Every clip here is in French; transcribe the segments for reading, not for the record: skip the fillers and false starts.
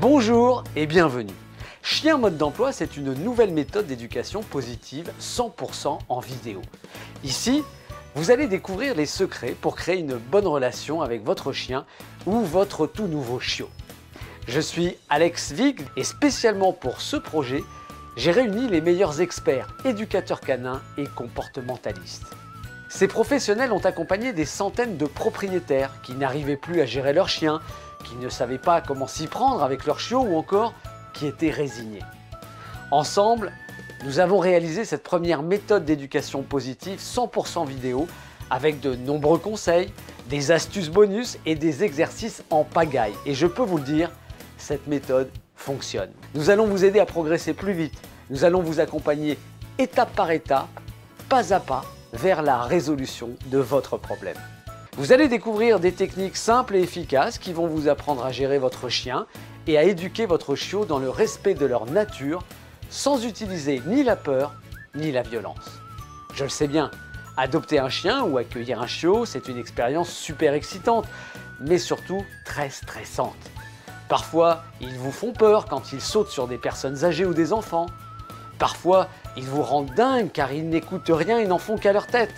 Bonjour et bienvenue. Chien mode d'emploi, c'est une nouvelle méthode d'éducation positive 100% en vidéo. Ici, vous allez découvrir les secrets pour créer une bonne relation avec votre chien ou votre tout nouveau chiot. Je suis Alex Vig et spécialement pour ce projet, j'ai réuni les meilleurs experts, éducateurs canins et comportementalistes. Ces professionnels ont accompagné des centaines de propriétaires qui n'arrivaient plus à gérer leur chien, qui ne savaient pas comment s'y prendre avec leur chiot ou encore qui étaient résignés. Ensemble, nous avons réalisé cette première méthode d'éducation positive 100% vidéo avec de nombreux conseils, des astuces bonus et des exercices en pagaille. Et je peux vous le dire, cette méthode fonctionne. Nous allons vous aider à progresser plus vite. Nous allons vous accompagner étape par étape, pas à pas, vers la résolution de votre problème. Vous allez découvrir des techniques simples et efficaces qui vont vous apprendre à gérer votre chien et à éduquer votre chiot dans le respect de leur nature sans utiliser ni la peur ni la violence. Je le sais bien, adopter un chien ou accueillir un chiot, c'est une expérience super excitante, mais surtout très stressante. Parfois, ils vous font peur quand ils sautent sur des personnes âgées ou des enfants. Parfois, ils vous rendent dingue car ils n'écoutent rien et n'en font qu'à leur tête.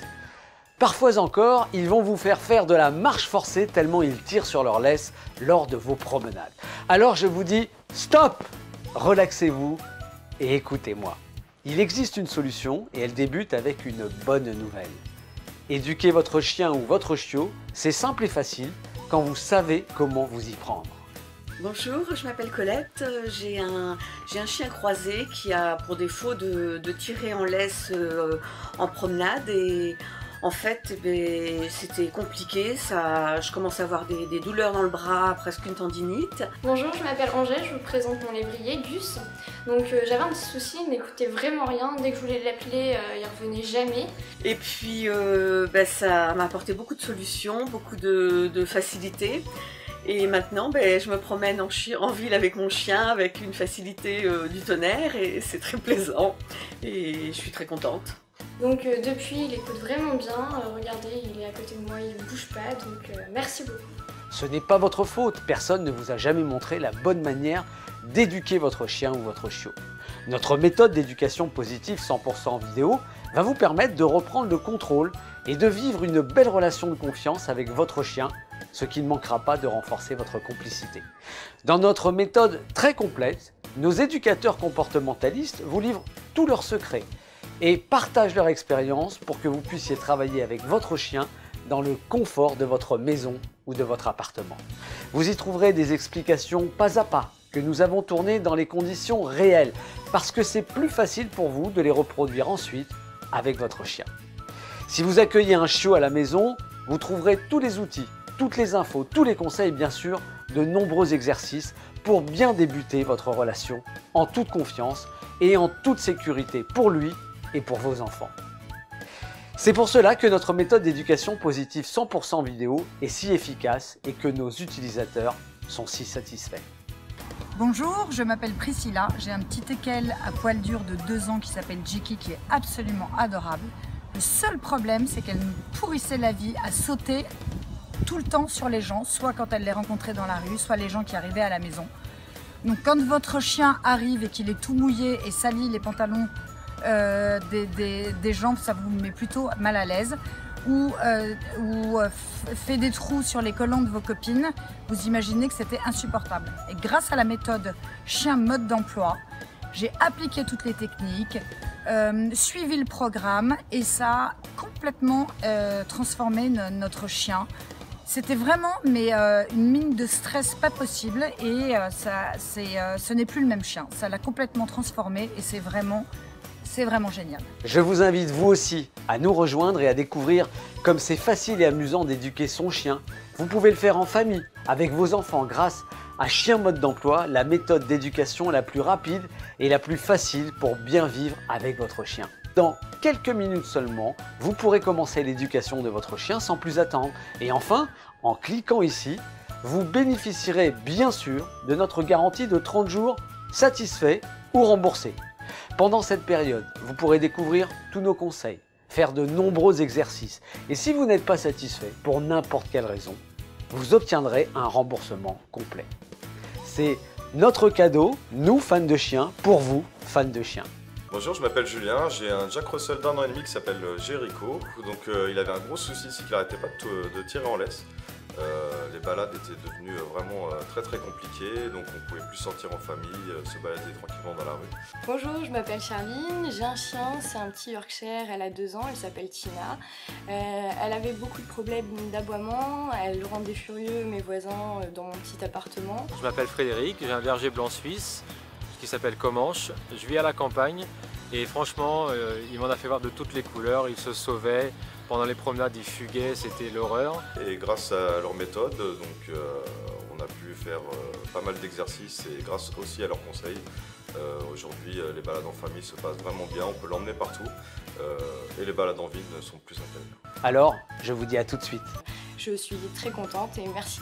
Parfois encore, ils vont vous faire de la marche forcée tellement ils tirent sur leur laisse lors de vos promenades. Alors je vous dis stop, relaxez-vous et écoutez-moi. Il existe une solution et elle débute avec une bonne nouvelle. Éduquer votre chien ou votre chiot, c'est simple et facile quand vous savez comment vous y prendre. Bonjour, je m'appelle Colette, j'ai un chien croisé qui a pour défaut de tirer en laisse en promenade et en fait c'était compliqué, je commence à avoir des douleurs dans le bras, presque une tendinite. Bonjour, je m'appelle Angèle, je vous présente mon lévrier Gus. Donc j'avais un petit souci, il n'écoutait vraiment rien, dès que je voulais l'appeler, il revenait jamais. Et puis ça m'a apporté beaucoup de solutions, beaucoup de facilité. Et maintenant, je me promène en ville avec mon chien, avec une facilité du tonnerre et c'est très plaisant. Et je suis très contente. Donc depuis, il écoute vraiment bien. Regardez, il est à côté de moi, il ne bouge pas, donc merci beaucoup. Ce n'est pas votre faute, personne ne vous a jamais montré la bonne manière d'éduquer votre chien ou votre chiot. Notre méthode d'éducation positive 100% vidéo va vous permettre de reprendre le contrôle et de vivre une belle relation de confiance avec votre chien, ce qui ne manquera pas de renforcer votre complicité. Dans notre méthode très complète, nos éducateurs comportementalistes vous livrent tous leurs secrets et partagent leur expérience pour que vous puissiez travailler avec votre chien dans le confort de votre maison ou de votre appartement. Vous y trouverez des explications pas à pas que nous avons tournées dans les conditions réelles parce que c'est plus facile pour vous de les reproduire ensuite avec votre chien. Si vous accueillez un chiot à la maison, vous trouverez tous les outils, toutes les infos, tous les conseils, bien sûr, de nombreux exercices pour bien débuter votre relation en toute confiance et en toute sécurité pour lui et pour vos enfants. C'est pour cela que notre méthode d'éducation positive 100% vidéo est si efficace et que nos utilisateurs sont si satisfaits. Bonjour, je m'appelle Priscilla, j'ai un petit teckel à poil dur de 2 ans qui s'appelle Jiki qui est absolument adorable. Le seul problème, c'est qu'elle nous pourrissait la vie à sauter tout le temps sur les gens, soit quand elle les rencontrait dans la rue, soit les gens qui arrivaient à la maison. Donc quand votre chien arrive et qu'il est tout mouillé et salit les pantalons des gens, ça vous met plutôt mal à l'aise, ou fait des trous sur les collants de vos copines, vous imaginez que c'était insupportable. Et grâce à la méthode chien mode d'emploi, j'ai appliqué toutes les techniques, suivi le programme et ça a complètement transformé notre chien. C'était vraiment une mine de stress pas possible et ce n'est plus le même chien. Ça l'a complètement transformé et c'est vraiment génial. Je vous invite vous aussi à nous rejoindre et à découvrir comme c'est facile et amusant d'éduquer son chien. Vous pouvez le faire en famille, avec vos enfants grâce à Chien mode d'emploi, la méthode d'éducation la plus rapide et la plus facile pour bien vivre avec votre chien. Dans quelques minutes seulement, vous pourrez commencer l'éducation de votre chien sans plus attendre. Et enfin, en cliquant ici, vous bénéficierez bien sûr de notre garantie de 30 jours satisfait ou remboursé. Pendant cette période, vous pourrez découvrir tous nos conseils, faire de nombreux exercices et si vous n'êtes pas satisfait pour n'importe quelle raison, vous obtiendrez un remboursement complet. C'est Notre cadeau, nous fans de chiens, pour vous, fans de chiens. Bonjour, je m'appelle Julien, j'ai un Jack Russell d'1 an et demi qui s'appelle Jericho. Donc il avait un gros souci, c'est qu'il n'arrêtait pas de tirer en laisse. Les balades étaient devenues vraiment très compliquées, donc on ne pouvait plus sortir en famille, se balader tranquillement dans la rue. Bonjour, je m'appelle Charline, j'ai un chien, c'est un petit Yorkshire, elle a 2 ans, elle s'appelle Tina. Elle avait beaucoup de problèmes d'aboiement, elle rendait furieux mes voisins dans mon petit appartement. Je m'appelle Frédéric, j'ai un berger blanc suisse qui s'appelle Comanche. Je vis à la campagne et franchement, il m'en a fait voir de toutes les couleurs, il se sauvait. Pendant les promenades, ils fuguaient, c'était l'horreur. Et grâce à leur méthode, donc, on a pu faire pas mal d'exercices et grâce aussi à leurs conseils, aujourd'hui les balades en famille se passent vraiment bien, on peut l'emmener partout et les balades en ville ne sont plus intérieures. Alors, je vous dis à tout de suite. Je suis très contente et merci.